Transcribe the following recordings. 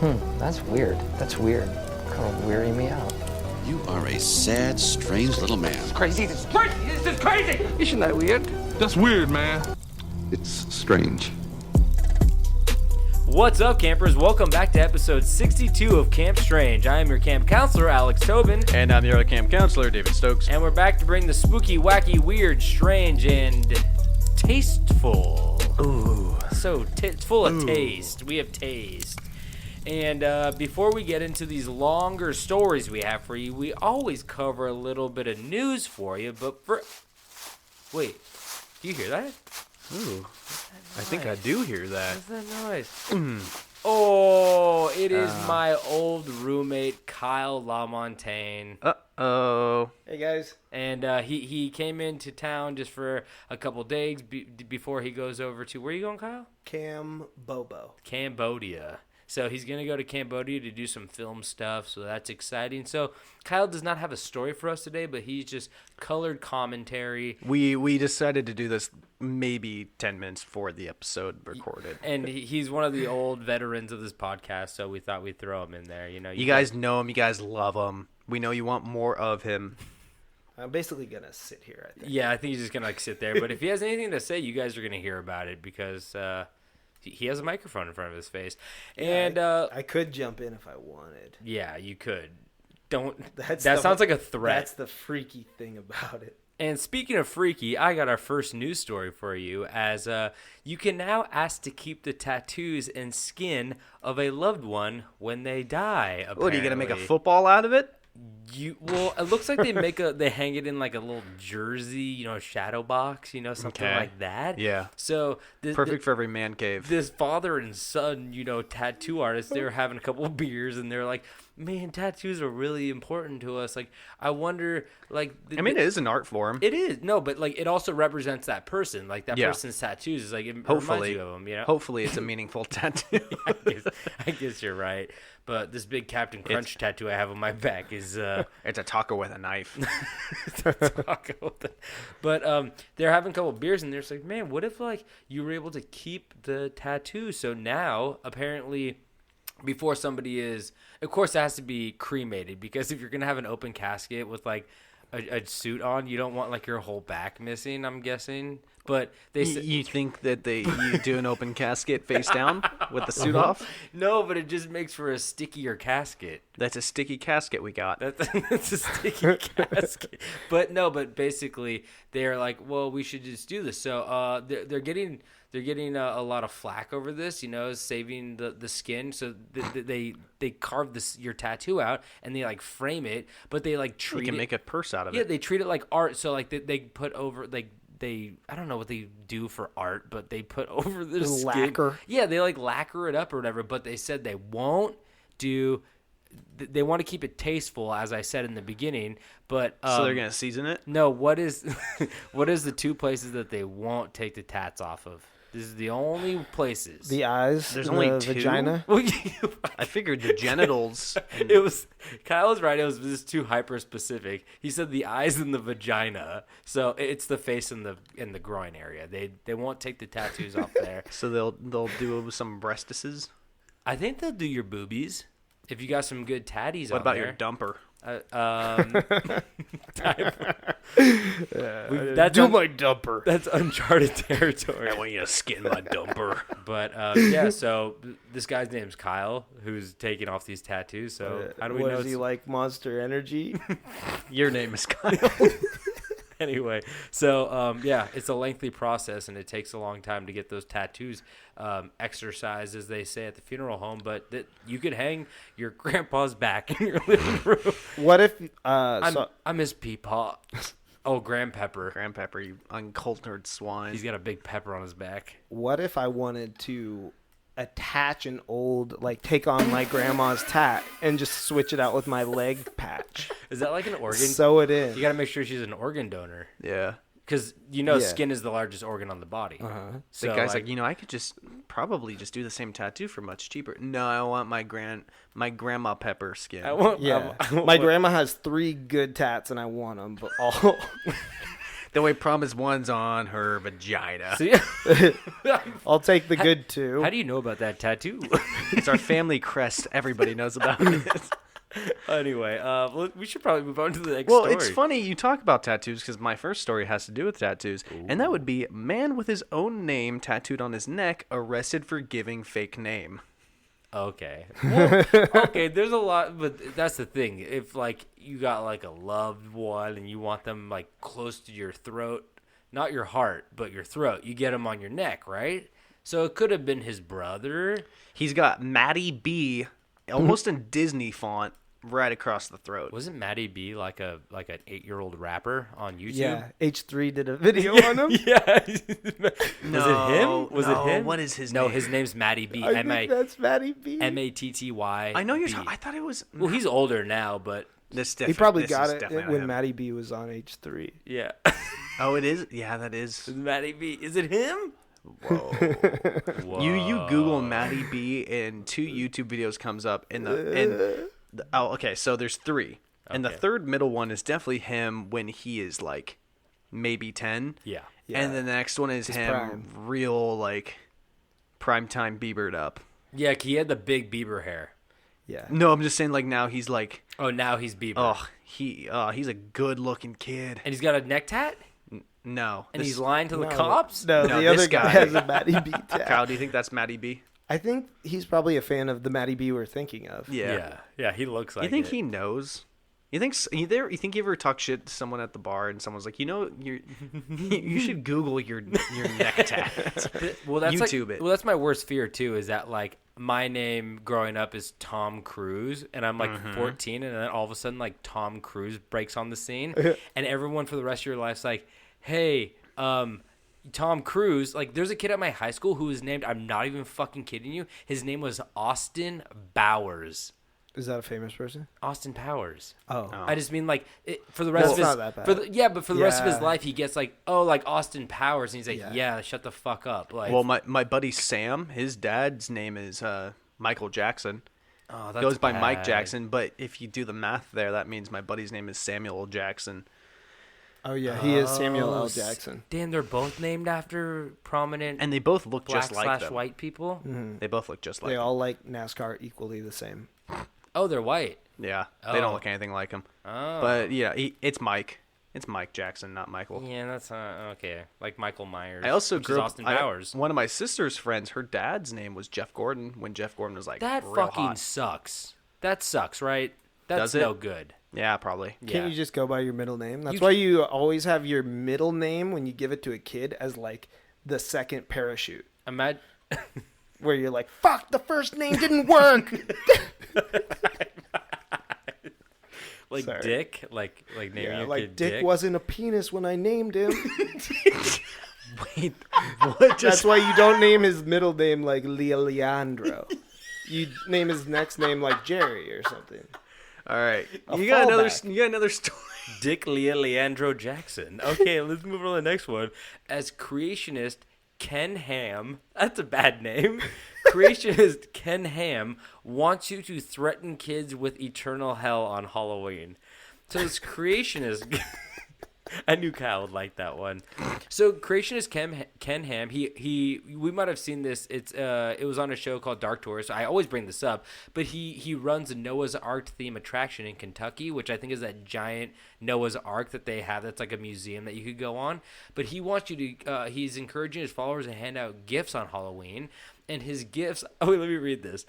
That's weird. That's weird. Kind of weirding me out. You are a sad, strange little man. Crazy. This is crazy. This is crazy. Isn't that weird? That's weird, man. It's strange. What's up, campers? Welcome back to episode 62 of Camp Strange. I am your camp counselor, Alex Tobin. And I'm your other camp counselor, David Stokes. And we're back to bring the spooky, wacky, weird, strange, and tasteful. Ooh. So, it's full of taste. We have taste. And before we get into these longer stories we have for you, we always cover a little bit of news for you. But wait, do you hear that? Ooh. I think I do hear that. What's that noise? Oh, it is my old roommate, Kyle LaMontagne. Uh-oh. Hey, guys. And he came into town just for a couple days before he goes over to, where are you going, Kyle? Cambodia. So he's going to go to Cambodia to do some film stuff, so that's exciting. So Kyle does not have a story for us today, but he's just colored commentary. We decided to do this maybe 10 minutes before the episode recorded. And he's one of the old veterans of this podcast, so we thought we'd throw him in there. You know, you guys know him. You guys love him. We know you want more of him. I'm basically going to sit here, I think. Yeah, I think he's just going to sit there. But if he has anything to say, you guys are going to hear about it because he has a microphone in front of his face. And I could jump in if I wanted. Yeah, you could. That Sounds like a threat. That's the freaky thing about it. And speaking of freaky, I got our first news story for you, as you can now ask to keep the tattoos and skin of a loved one when they die. Apparently. What, are you going to make a football out of it? Well, it looks like they hang it in like a little jersey, shadow box, something like that. Yeah. So perfect for every man cave. This father and son, tattoo artists, they were having a couple of beers and they're like, man, tattoos are really important to us. Like, I wonder, like... it is an art form. It is. No, but, like, it also represents that person. Like, that person's tattoos is, like, it reminds you of them, Hopefully it's a meaningful tattoo. I guess you're right. But this big Captain Crunch tattoo I have on my back is... it's a taco with a knife. It's a taco. But they're having a couple of beers, and they're just like, man, what if, like, you were able to keep the tattoo? So now, apparently... Before somebody is, of course, it has to be cremated, because if you're gonna have an open casket with like a suit on, you don't want like your whole back missing. I'm guessing, but they you think that you do an open casket face down with the suit off? No, but it just makes for a stickier casket. That's a sticky casket we got. That's a sticky casket. But basically they're like, well, we should just do this. So they're getting a lot of flack over this, saving the skin. So they carve your tattoo out and they like frame it, but they like treat it. You can make a purse out of it. Yeah, they treat it like art. So like they put over like I don't know what they do for art, but they put over the skin. Lacquer. Yeah, they like lacquer it up or whatever. But they said they won't do. They want to keep it tasteful, as I said in the beginning, but so they're gonna season it. No, what is the two places that they won't take the tats off of? This is the only places. The eyes. There's the only two. Vagina. I figured the genitals. Kyle was right. It was just too hyper specific. He said the eyes and the vagina. So it's the face and the groin area. They won't take the tattoos off there. So they'll do some breastises. I think they'll do your boobies if you got some good tatties. What about there. your dumper? My dumper. That's uncharted territory. I want you to skin my dumper. But so this guy's name's Kyle, who's taking off these tattoos. So how do we know? Does he like Monster Energy? Your name is Kyle. Anyway, so it's a lengthy process and it takes a long time to get those tattoos exercised, as they say at the funeral home. But you could hang your grandpa's back in your living room. What if I miss Peepaw? Oh, Grandpepper, you uncultured swine. He's got a big pepper on his back. What if I wanted to attach an old, like, take on my grandma's tat and just switch it out with my leg patch? Is that like an organ? Sew it in. You got to make sure she's an organ donor. Yeah. Because, skin is the largest organ on the body. Uh-huh. So the guy's like, I could probably just do the same tattoo for much cheaper. No, I want my grandma pepper skin. My grandma has 3 good tats and I want them, but all... The way promise one's on her vagina. See? I'll take the good two. How do you know about that tattoo? It's our family crest. Everybody knows about it. Anyway, we should probably move on to the next Well, story. it's funny you talk about tattoos because my first story has to do with tattoos, and that would be man with his own name tattooed on his neck arrested for giving fake name. Okay. Well, okay, there's a lot, but that's the thing. If, like, you got, like, a loved one and you want them, like, close to your throat, not your heart, but your throat, you get them on your neck, right? So it could have been his brother. He's got Maddie B, almost in Disney font, right across the throat. Wasn't Maddie B like an 8-year-old rapper on YouTube? Yeah, H3 did a video on him. Yeah. Was it him? Was no, it him? What is his No, name? his name's Maddie B. I think that's Matty B. Matty. I know you're. I thought it was. Well, he's older now, but This He probably this got is it definitely not when him. Matty B was on H3. yeah. Oh, it is. Yeah, that is. Maddie B. Is it him? Whoa. You Google Maddie B and 2 YouTube videos comes up okay, so there's 3. And the Okay. third middle one is definitely him when he is like maybe 10. Yeah. And then the next one is him prime. real like primetime Biebered up. Yeah, he had the big Bieber hair. Yeah. No, I'm just saying like now he's like Oh, now he's Bieber. he's a good looking kid. And he's got a neck tat? No. And this- he's lying to the cops? No, No, the this other guy guy. has a Matty B tag. Kyle, do you think that's Maddie B? I think he's probably a fan of the Matty B we're thinking of. Yeah. Yeah, he looks like You think it. he knows? You think you ever talk shit to someone at the bar and someone's like, you should Google your neck tat. Well, that's YouTube like, it. Well, that's my worst fear too. Is that like my name growing up is Tom Cruise, and I'm like 14, and then all of a sudden like Tom Cruise breaks on the scene, and everyone for the rest of your life's like, hey, Tom Cruise. Like, there's a kid at my high school who was named. I'm not even fucking kidding you. His name was Austin Bowers. Is that a famous person? Austin Powers. Oh. I just mean like for the rest Well, of his it's not that bad. but for the rest of his Yeah. life he gets like like Austin Powers, and he's like Yeah. yeah shut the fuck up. Like, Well, my buddy Sam, his dad's name is Michael Jackson. oh, that's Goes by Mike bad. Jackson, but if you do the math there, that means my buddy's name is Samuel Jackson. Oh, yeah. He is Samuel Oh, L. Jackson. Damn, they're both named after prominent And they both look black just like / them. white people. They both look just like They them. all like NASCAR equally the same. Oh, they're white. Yeah, they Oh. don't look anything like him. Oh, But yeah, it's Mike. It's Mike Jackson, not Michael. yeah, that's okay. Like Michael Myers. I also which grew is up. Austin Powers. One of my sister's friends, her dad's name was Jeff Gordon when Jeff Gordon was like That real fucking hot. sucks. That sucks, right? That's Does it? no good. Yeah, probably. Can't Yeah. you just go by your middle name? That's why you always have your middle name when you give it to a kid as like the second parachute. Imagine. Where you're like, fuck, the first name didn't work. Like Sorry. Dick, like naming Yeah, your like kid Dick wasn't a penis when I named him. Wait, what? That's why you don't name his middle name like Leandro. You name his next name like Jerry or something. All right, A you got fallback. another story. Dick Leandro Jackson. Okay, let's move on to the next one. As creationist Ken Ham, that's a bad name. Creationist Ken Ham wants you to threaten kids with eternal hell on Halloween. So this creationist, I knew Kyle would like that one. So creationist Ken Ham, we might have seen this. It was on a show called Dark Tourist. I always bring this up, but he runs a Noah's Ark theme attraction in Kentucky, which I think is that giant Noah's Ark that they have. That's like a museum that you could go on. But he wants you to. He's encouraging his followers to hand out gifts on Halloween, and his gifts. Oh, wait, let me read this.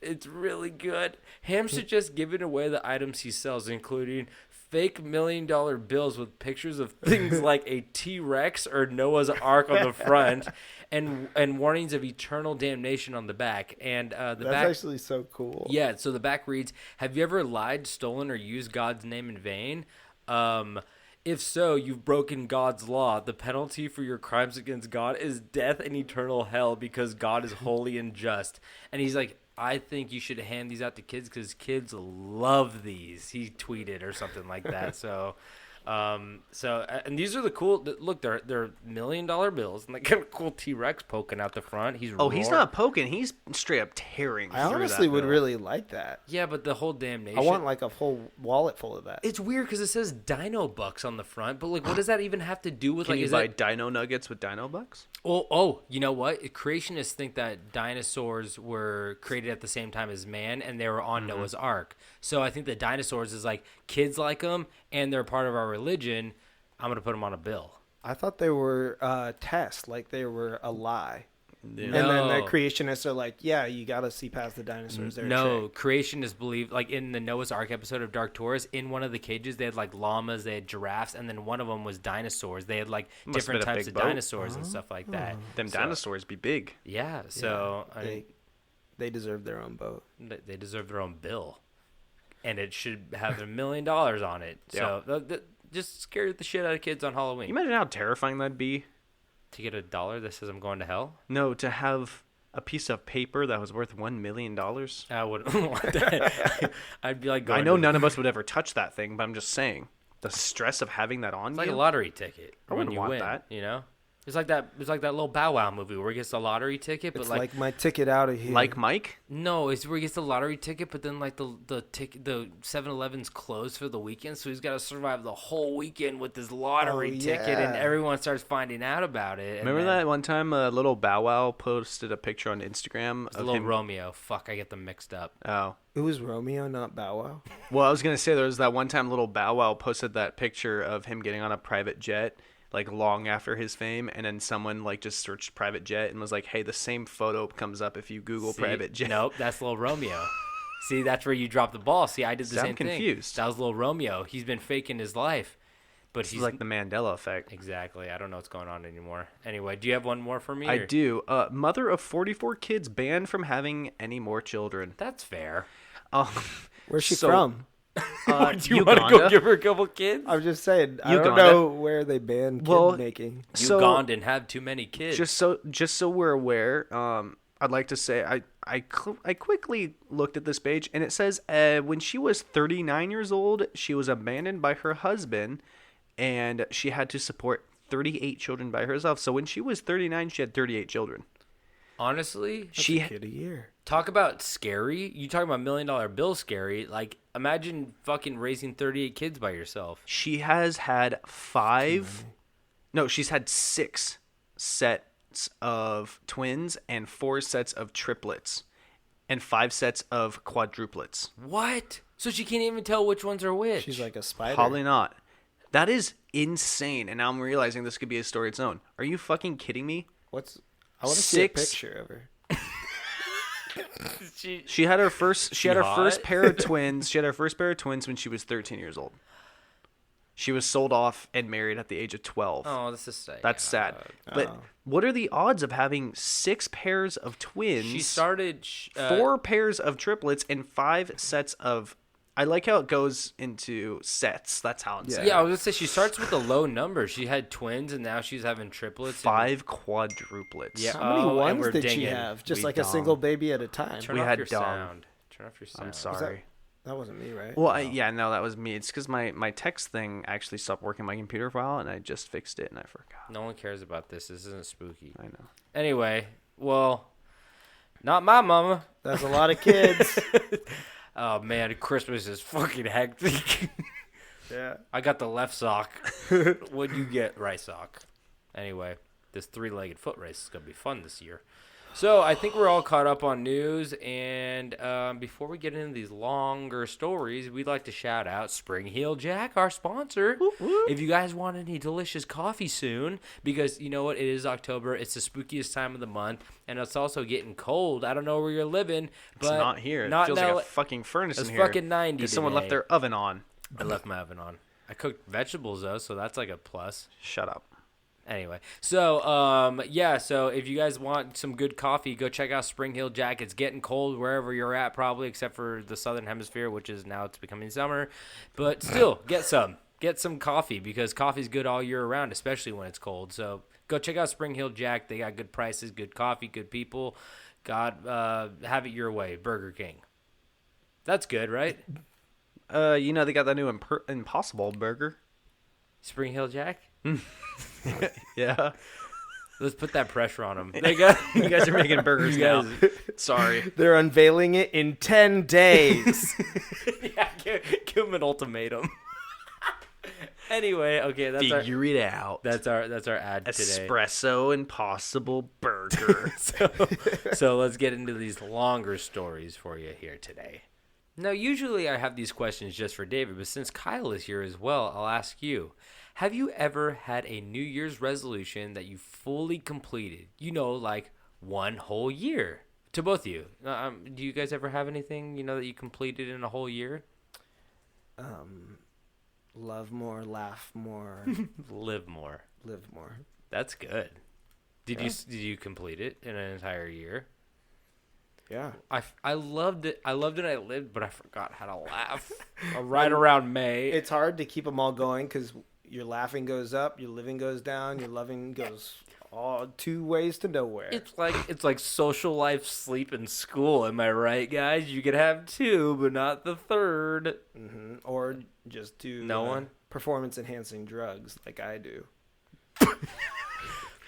It's really good. Ham suggests giving away the items he sells, including fake $1 million bills with pictures of things like a T-Rex or Noah's Ark on the front, and warnings of eternal damnation on the back. And the That's back, actually so cool. yeah. So the back reads: "Have you ever lied, stolen, or used God's name in vain? If so, you've broken God's law. The penalty for your crimes against God is death and eternal hell, because God is holy and just." And he's like, I think you should hand these out to kids because kids love these. He tweeted or something like that. So And these are the cool. Look, they're $1 million bills, and they got a cool T-Rex poking out the front. He's He's not poking. He's straight up tearing. I through honestly that would bill. really like that. Yeah, but the whole damn nation. I want like a whole wallet full of that. It's weird because it says Dino Bucks on the front, but like, what does that even have to do with Can like? you Is buy that? Dino Nuggets with Dino Bucks? You know what? Creationists think that dinosaurs were created at the same time as man, and they were on Noah's Ark. So I think the dinosaurs is like kids like them, and they're part of our religion. I'm gonna put them on a bill. I thought they were tests, like they were a lie. Yeah. And then the No. creationists are like, yeah, you got to see past the dinosaurs. They're a No, trick. creationists believe, like in the Noah's Ark episode of Dark Tourist, in one of the cages they had like llamas, they had giraffes, and then one of them was dinosaurs. They had like Must have different been a types big of boat. dinosaurs and stuff like that. Them So- dinosaurs be big. Yeah, so Yeah, they deserve their own boat. they deserve their own bill, and it should have $1 million on it. So just scare the shit out of kids on Halloween. You imagine how terrifying that'd be? To get $1 that says I'm going to hell? No, to have a piece of paper that was worth $1 million. I wouldn't want that. I'd be like, I know none of us would ever touch that thing, but I'm just saying the stress of having that on It's like you. a lottery ticket. I when wouldn't you want win, that. You know, it's like that little Bow Wow movie where he gets the lottery ticket, but It's like my ticket out of here. Like Mike? no, it's where he gets the lottery ticket, but then like the 7-Eleven's closed for the weekend, so he's got to survive the whole weekend with this lottery ticket, and yeah. everyone starts finding out about it. and Remember then- that one time little Bow Wow posted a picture on Instagram It's of little him? Romeo. Fuck, I get them mixed up. Oh. It was Romeo, not Bow Wow. Well, I was going to say there was that one time little Bow Wow posted that picture of him getting on a private jet like long after his fame, and then someone like just searched private jet and was like, hey, the same photo comes up if you Google See? private jet. Nope, that's little Romeo. See, that's where you dropped the ball. See, I did the See, I'm same thing. confused. That was little Romeo. He's been faking his life, but It's he's like the Mandela effect. exactly. I don't know what's going on anymore. Anyway, do you have one more for me? I or- do. Mother of 44 kids banned from having any more children. That's fair. Where's she So- from? Do you want to Uganda. go give her a couple kids? I'm just saying. I don't Uganda. know where they banned Well, kid making. So, Ugandan have too many kids. just so we're aware, I'd like to say I quickly looked at this page, and it says when she was 39 years old, she was abandoned by her husband, and she had to support 38 children by herself. So when she was 39, she had 38 children. Honestly, Kid a year. talk about scary. You talking about $1 million bill scary? Like, imagine fucking raising 38 kids by yourself. She has had she's had 6 sets of twins and 4 sets of triplets and 5 sets of quadruplets. What? So she can't even tell which ones are which. She's like a spider. Probably not. That is insane. And now I'm realizing this could be a story its own. Are you fucking kidding me? I want to see a 6 picture of her. She had her first hot? first pair of twins. She had her first pair of twins when she was 13 years old. She was sold off and married at the age of 12. Oh, this is sad. That's sad. But Oh. what are the odds of having 6 pairs of twins? She started 4 pairs of triplets and 5 sets of. I like how it goes into sets. That's how I'm saying. Yeah, I was gonna say she starts with a low number. She had twins, and now she's having triplets. and- 5 quadruplets. Yeah. How many Oh, and ones we're did she dinging. have? Just We like a dong. single baby at a time. Turn We off had your dumb. sound. Turn off your sound. I'm sorry. That wasn't me, right? Well, that was me. It's because my text thing actually stopped working on my computer file, and I just fixed it, and I forgot. No one cares about this. This isn't spooky. I know. Anyway, well, not my mama. That's a lot of kids. Oh man, Christmas is fucking hectic. Yeah. I got the left sock. What'd you get? Right sock. Anyway, this 3-legged foot race is gonna be fun this year. So I think we're all caught up on news, and before we get into these longer stories, we'd like to shout out Spring Heel Jack, our sponsor. If you guys want any delicious coffee soon, because you know what, it is October, it's the spookiest time of the month, and it's also getting cold. I don't know where you're living, but It's not here. Not it feels in like LA. a fucking furnace It's in here. fucking 90 'cause someone left today. their oven on. I left my oven on. I cooked vegetables though, so that's like a plus. Shut up. Anyway, so yeah, so if you guys want some good coffee, go check out Spring Hill Jack. It's getting cold wherever you're at, probably except for the southern hemisphere, which is now it's becoming summer. But still, get some coffee because coffee's good all year around, especially when it's cold. So go check out Spring Hill Jack. They got good prices, good coffee, good people. God, have it your way, Burger King. That's good, right? They got that new Impossible burger. Spring Hill Jack? Yeah. Let's put that pressure on him. You guys are making burgers now. Sorry. They're unveiling it in 10 days. Yeah, give him an ultimatum. Anyway, okay, Figure it out. that's our ad today. Espresso Impossible Burger. So let's get into these longer stories for you here today. Now, usually I have these questions just for David, but since Kyle is here as well, I'll ask you. Have you ever had a New Year's resolution that you fully completed? You know, like one whole year. To both of you. Do you guys ever have anything, that you completed in a whole year? Love more, laugh more, Live more. live more. That's good. Did you complete it in an entire year? Yeah. I loved it. I lived, but I forgot how to laugh. Right around May. It's hard to keep them all going because your laughing goes up, your living goes down, your loving goes all 2 ways to nowhere. It's like social life, sleep, and school. Am I right, guys? You could have 2, but not the third. Mm-hmm. Or just do No one? performance-enhancing drugs like I do.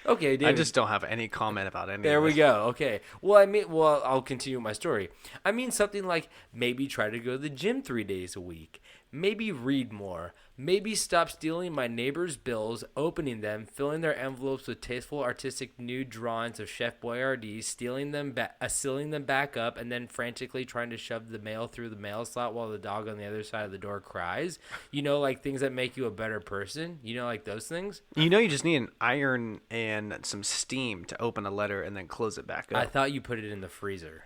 Okay, David. I just don't have any comment about any There of we this. go. Okay. Well, I'll continue my story. I mean something like maybe try to go to the gym 3 days a week. Maybe read more. Maybe stop stealing my neighbor's bills, opening them, filling their envelopes with tasteful artistic nude drawings of Chef Boyardee, sealing them back up, and then frantically trying to shove the mail through the mail slot while the dog on the other side of the door cries. Like things that make you a better person. Like those things. You just need an iron and some steam to open a letter and then close it back up. I thought you put it in the freezer.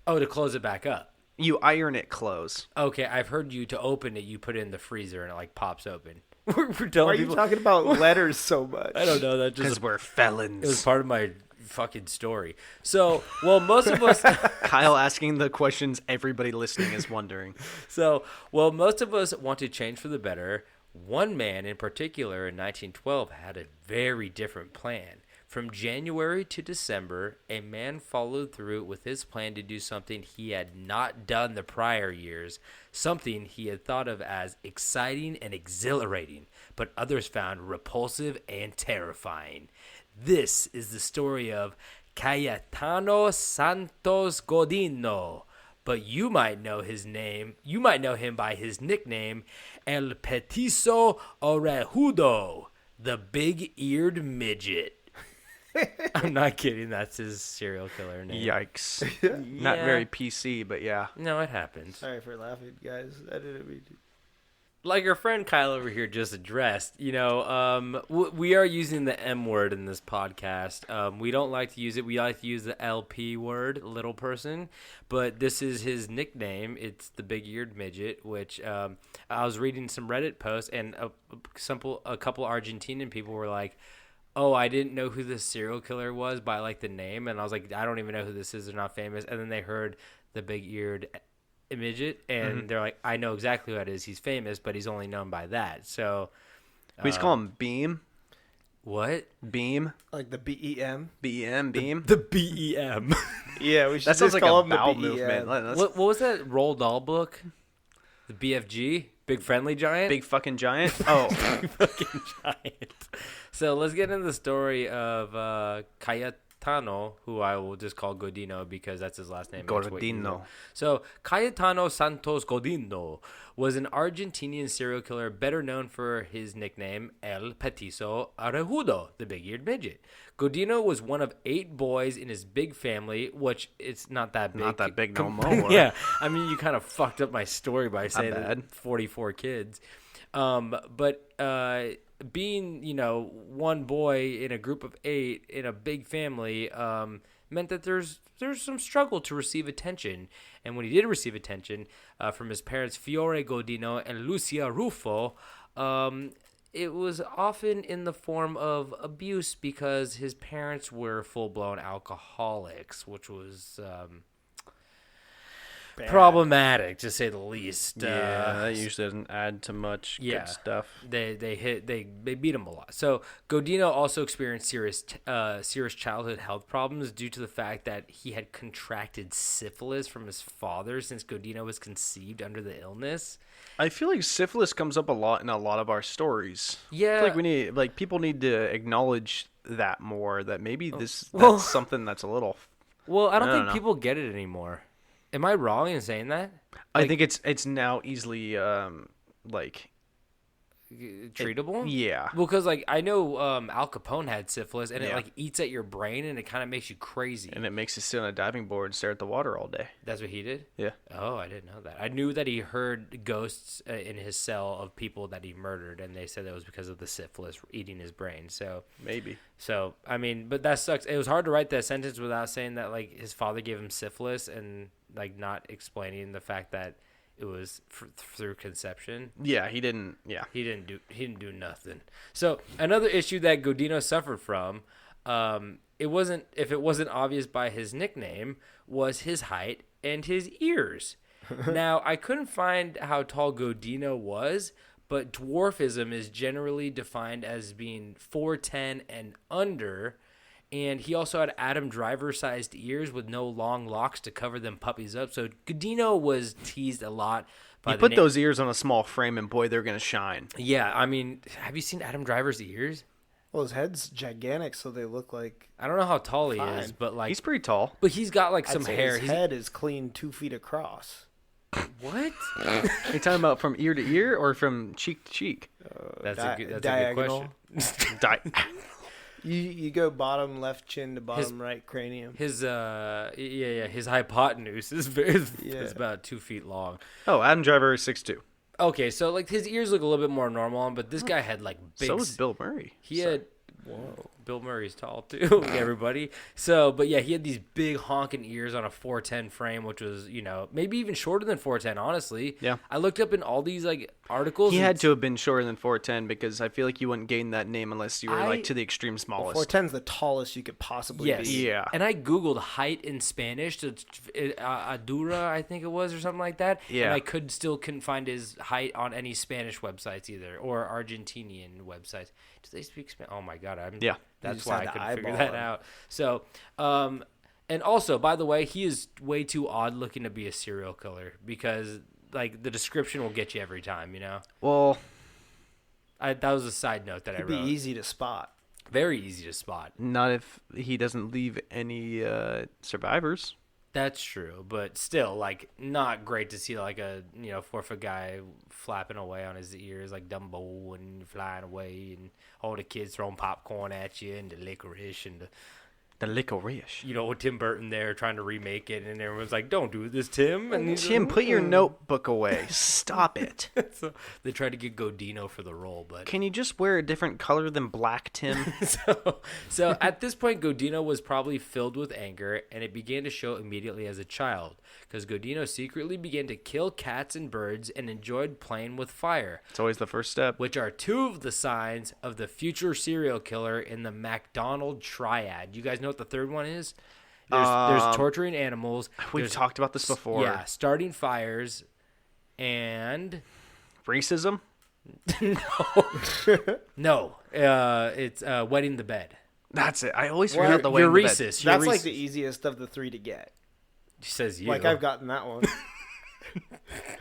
Oh, to close it back up. You iron it close. Okay, I've heard you to open it, you put it in the freezer and it pops open. We're telling Why are you people. talking about letters so much? I don't know. That just Because we're felons. it was part of my fucking story. So, most of us. Kyle asking the questions everybody listening is wondering. Most of us want to change for the better. One man in particular in 1912 had a very different plan. From January to December, a man followed through with his plan to do something he had not done the prior years, something he had thought of as exciting and exhilarating, but others found repulsive and terrifying. This is the story of Cayetano Santos Godino, but you might know his name. You might know him by his nickname, El Petiso Orejudo, the Big-Eared Midget. I'm not kidding. That's his serial killer name. Yikes. Not Yeah. very PC, but yeah. No, it happens. Sorry for laughing, guys. I didn't mean to. Like our friend Kyle over here just addressed, we are using the M word in this podcast. We don't like to use it. We like to use the LP word, little person. But this is his nickname. It's the Big-Eared Midget, which I was reading some Reddit posts, and a couple Argentinian people were like, oh, I didn't know who this serial killer was by the name, and I was like, I don't even know who this is. They're not famous. And then they heard the Big-Eared Midget, and they're like, I know exactly who that is. He's famous, but he's only known by that. So We just call him Beam. what? Beam. Like the BEM? BEM. Beam. The BEM. Yeah, we should That sounds just like call a him the bowel BEM. movement. what was that Roald Dahl book? The BFG, Big Friendly Giant. Big fucking giant. Oh. Big fucking giant. So let's get into the story of Cayetano, who I will just call Godino because that's his last name. That's what you Godino. know. So Cayetano Santos Godino was an Argentinian serial killer better known for his nickname El Petiso Orejudo, the Big-Eared Midget. Godino was one of 8 boys in his big family, which it's not that big. Not that big no more. Yeah, I mean, you kind of fucked up my story by saying that bad. 44 kids. But being, one boy in a group of 8 in a big family meant that there's some struggle to receive attention. And when he did receive attention from his parents, Fiore Godino and Lucia Rufo, it was often in the form of abuse because his parents were full-blown alcoholics, which was problematic to say the least. That usually doesn't add to much good stuff. They beat him a lot. So Godino also experienced serious childhood health problems due to the fact that he had contracted syphilis from his father since Godino was conceived under the illness. I feel like syphilis comes up a lot in a lot of our stories. Yeah, I feel like people need to acknowledge that more. That maybe that's something that's a little. Well, I don't think know. people get it anymore. Am I wrong in saying that? I think it's now easily like treatable. Yeah. Well, because like I know Al Capone had syphilis, and it Yeah. like eats at your brain, and it kind of makes you crazy. And it makes you sit on a diving board and stare at the water all day. That's what he did. Yeah. Oh, I didn't know that. I knew that he heard ghosts in his cell of people that he murdered, and they said that was because of the syphilis eating his brain. So Maybe. So I mean, but that sucks. It was hard to write that sentence without saying that like his father gave him syphilis and like not explaining the fact that it was through conception. Yeah, he didn't. Yeah, he didn't do nothing. So another issue that Godino suffered from, it wasn't obvious by his nickname, was his height and his ears. Now I couldn't find how tall Godino was, but dwarfism is generally defined as being 4'10" and under. And he also had Adam Driver-sized ears with no long locks to cover them puppies up. So Godino was teased a lot. You put those ears on a small frame, and boy, they're gonna shine. Yeah, I mean, have you seen Adam Driver's ears? Well, his head's gigantic, so they look like. I don't know how tall he is, but like he's pretty tall. But he's got like some I'd say hair. His head is clean 2 feet across. What? Are you talking about from ear to ear or from cheek to cheek? That's a good diagonal. question. You go bottom left chin to bottom right cranium. His his hypotenuse is is about 2 feet long. Oh, Adam Driver is 6'2". Okay, so like his ears look a little bit more normal, but this guy had like big. So was Bill Murray. He had. Whoa, Bill Murray's tall too, everybody. So, but yeah, he had these big honking ears on a 4'10" frame, which was, maybe even shorter than 4'10", honestly. Yeah. I looked up in all these like articles. He had to have been shorter than 4'10" because I feel like you wouldn't gain that name unless you were like to the extreme smallest. 4'10's the tallest you could possibly be. Yeah. And I Googled height in Spanish to Adura, I think it was, or something like that. Yeah. And I couldn't find his height on any Spanish websites either, or Argentinian websites. Do they speak Spanish? Oh my God. That's why I couldn't figure that out. So, and also, by the way, he is way too odd looking to be a serial killer because, like, the description will get you every time, Well, that was a side note that I wrote. It'd be easy to spot. Very easy to spot. not if he doesn't leave any survivors. That's true, but still, like, not great to see, like, a 4-foot guy flapping away on his ears like Dumbo and flying away and all the kids throwing popcorn at you and the licorice and The licorice. with Tim Burton there trying to remake it, and everyone's like, "Don't do this, Tim." And he's Tim, put your notebook away. Stop it. so they tried to get Godino for the role, but Can you just wear a different color than black, Tim? so at this point, Godino was probably filled with anger, and it began to show immediately as a child, because Godino secretly began to kill cats and birds and enjoyed playing with fire, It's always the first step. which are two of the signs of the future serial killer in the MacDonald triad. You guys know what the third one is? There's torturing animals. We've there's- talked about this before. Yeah, starting fires, and Racism? no, it's wetting the bed. That's it. I always forget the way. Uresis. That's like the easiest of the three to get. She says you. Like I've gotten that one.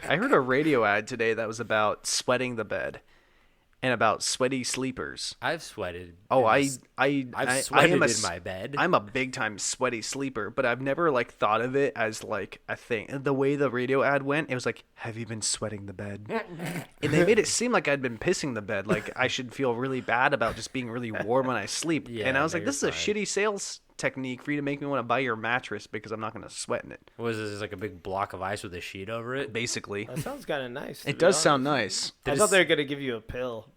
I heard a radio ad today that was about sweating the bed and about sweaty sleepers. I've sweated. Oh, I've sweated am in my bed. I'm a big time sweaty sleeper, but I've never like thought of it as like a thing. The way the radio ad went, it was like, "Have you been sweating the bed?" And they made it seem like I'd been pissing the bed, like I should feel really bad about just being really warm when I sleep. Yeah, and I was no, like, "This is you're a fine. shitty sales technique for you to make me want to buy your mattress because I'm not going to sweat in it." Was this like a big block of ice with a sheet over it? Basically, That sounds kind of nice. to it be does honest. sound nice. I thought they were gonna give you a pill.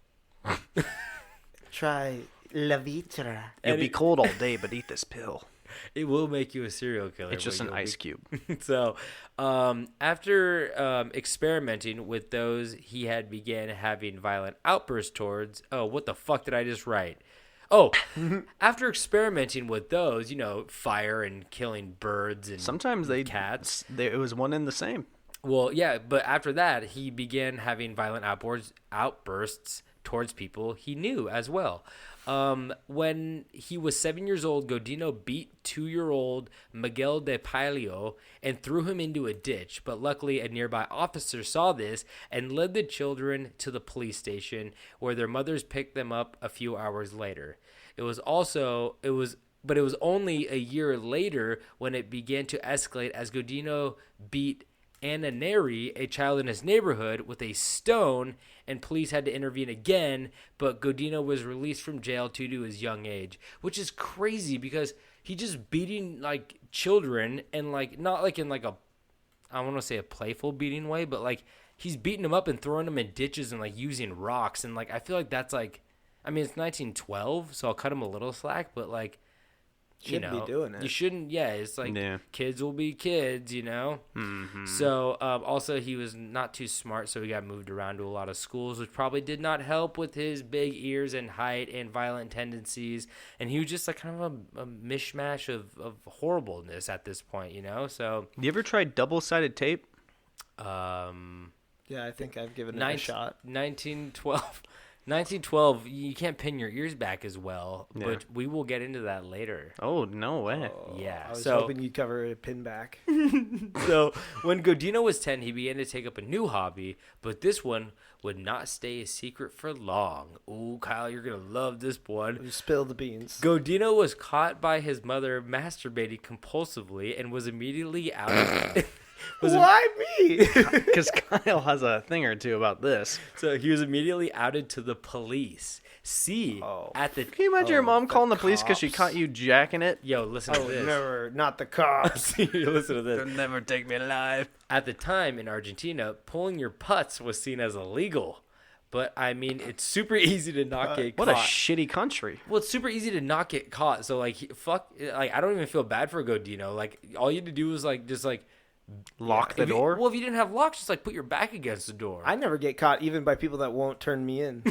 Try La Vitra. You'll be cold all day, but eat this pill. It will make you a serial killer. It's just but an you'll ice be- cube. So, after experimenting with those, he had began having violent outbursts towards. Oh, what the fuck did I just write? Oh, after experimenting with those, fire and killing birds and Sometimes cats. It was one and the same. Well, yeah, but after that, he began having violent outbursts towards people he knew as well. When he was 7 years old, Godino beat 2-year-old Miguel de Palio and threw him into a ditch. But luckily, a nearby officer saw this and led the children to the police station, where their mothers picked them up a few hours later. It was only a year later when it began to escalate, as Godino beat Anna Neri, a child in his neighborhood, with a stone, and police had to intervene again, but Godino was released from jail due to his young age, which is crazy because he just beating like children, and like not like in like a, I want to say a playful beating way, but like he's beating them up and throwing them in ditches and like using rocks, and like I feel like that's like, I mean, it's 1912, so I'll cut him a little slack, but like, Shouldn't be doing it. You shouldn't. Yeah, it's like kids will be kids, Mm-hmm. So also he was not too smart, so he got moved around to a lot of schools, which probably did not help with his big ears and height and violent tendencies. And he was just like kind of a mishmash of horribleness at this point, So You ever tried double-sided tape? Yeah, I think I've given it a shot. 1912, you can't pin your ears back as well, but we will get into that later. Oh, no way. Yeah. I was hoping you'd cover a pin back. So when Godino was 10, he began to take up a new hobby, but this one would not stay a secret for long. Ooh, Kyle, you're going to love this one. Spill the beans. Godino was caught by his mother masturbating compulsively and was immediately outed. Why me? Because Kyle has a thing or two about this. So he was immediately outed to the police. At the... Can you imagine your mom calling the police because she cops. caught you jacking it? Yo, listen to this. Never, not the cops. Listen to this. They'll never take me alive. At the time in Argentina, pulling your putts was seen as illegal. But, I mean, it's super easy to not get What caught. a shitty country. Well, it's super easy to not get caught. So, like, I don't even feel bad for Godino. Like, all you had to do was, like, just, like... Lock the door? Well, if you didn't have locks, just, like, put your back against the door. I never get caught even by people that won't turn me in.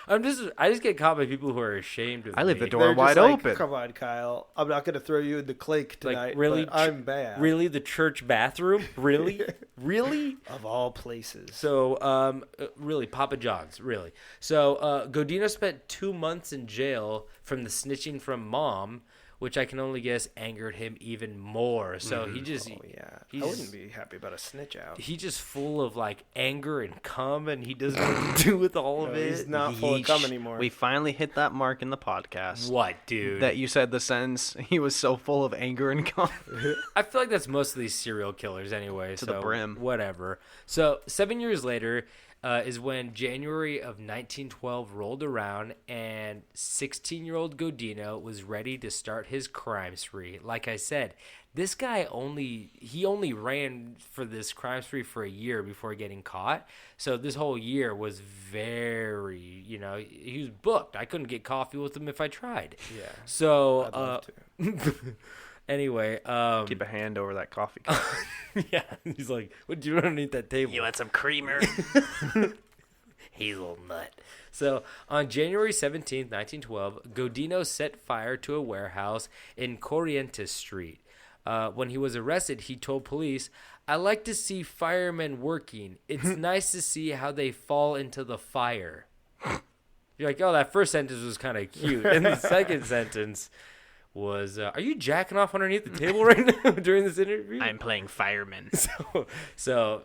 I just get caught by people who are ashamed of me. I leave the door They're just wide like, open. Come on, Kyle. I'm not going to throw you in the clink tonight, Like, really? but I'm bad. Really? The church bathroom? Really? Really? Of all places. So, really, Papa John's, really. So, Godino spent 2 months in jail from the snitching from mom, which I can only guess angered him even more. So he just... Oh, yeah. he's- I wouldn't be happy about a snitch out. He's just full of, like, anger and cum, and he doesn't know what to do with all of No, it. he's not full of cum anymore. We finally hit that mark in the podcast. What, dude? That you said the sentence, he was so full of anger and cum. I feel like that's most of these serial killers anyway. To the brim. Whatever. So 7 years later is when January of 1912 rolled around, and 16-year-old Godino was ready to start his crime spree. Like I said, this guy only ran for this crime spree for a year before getting caught. So this whole year was very, he was booked. I couldn't get coffee with him if I tried. Yeah. So, I'd love to. Anyway, Keep a hand over that coffee cup. yeah, he's like, "What do you want underneath that table?" You want some creamer? Hazelnut. So on January 17th, 1912, Godino set fire to a warehouse in Corrientes Street. When he was arrested, he told police, "I like to see firemen working. It's nice to see how they fall into the fire." You're like, oh, that first sentence was kind of cute. And the second sentence was, are you jacking off underneath the table right now during this interview? I'm playing fireman. So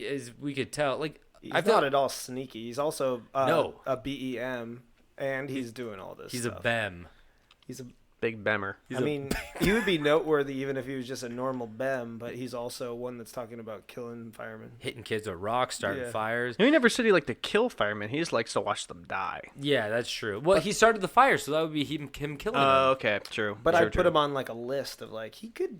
as we could tell, like, He's I feel not at all sneaky. He's also No. a BEM, and he's doing all this he's stuff. a BEM. He's a Big Bemmer. I mean, he would be noteworthy even if he was just a normal BEM, but he's also one that's talking about killing firemen. Hitting kids with rocks, starting Yeah. fires. He never said he liked to kill firemen. He just likes to watch them die. Yeah, that's true. Well, he started the fire, so that would be him killing them. Okay, true. But True, I'd put true. him on like a list of like he could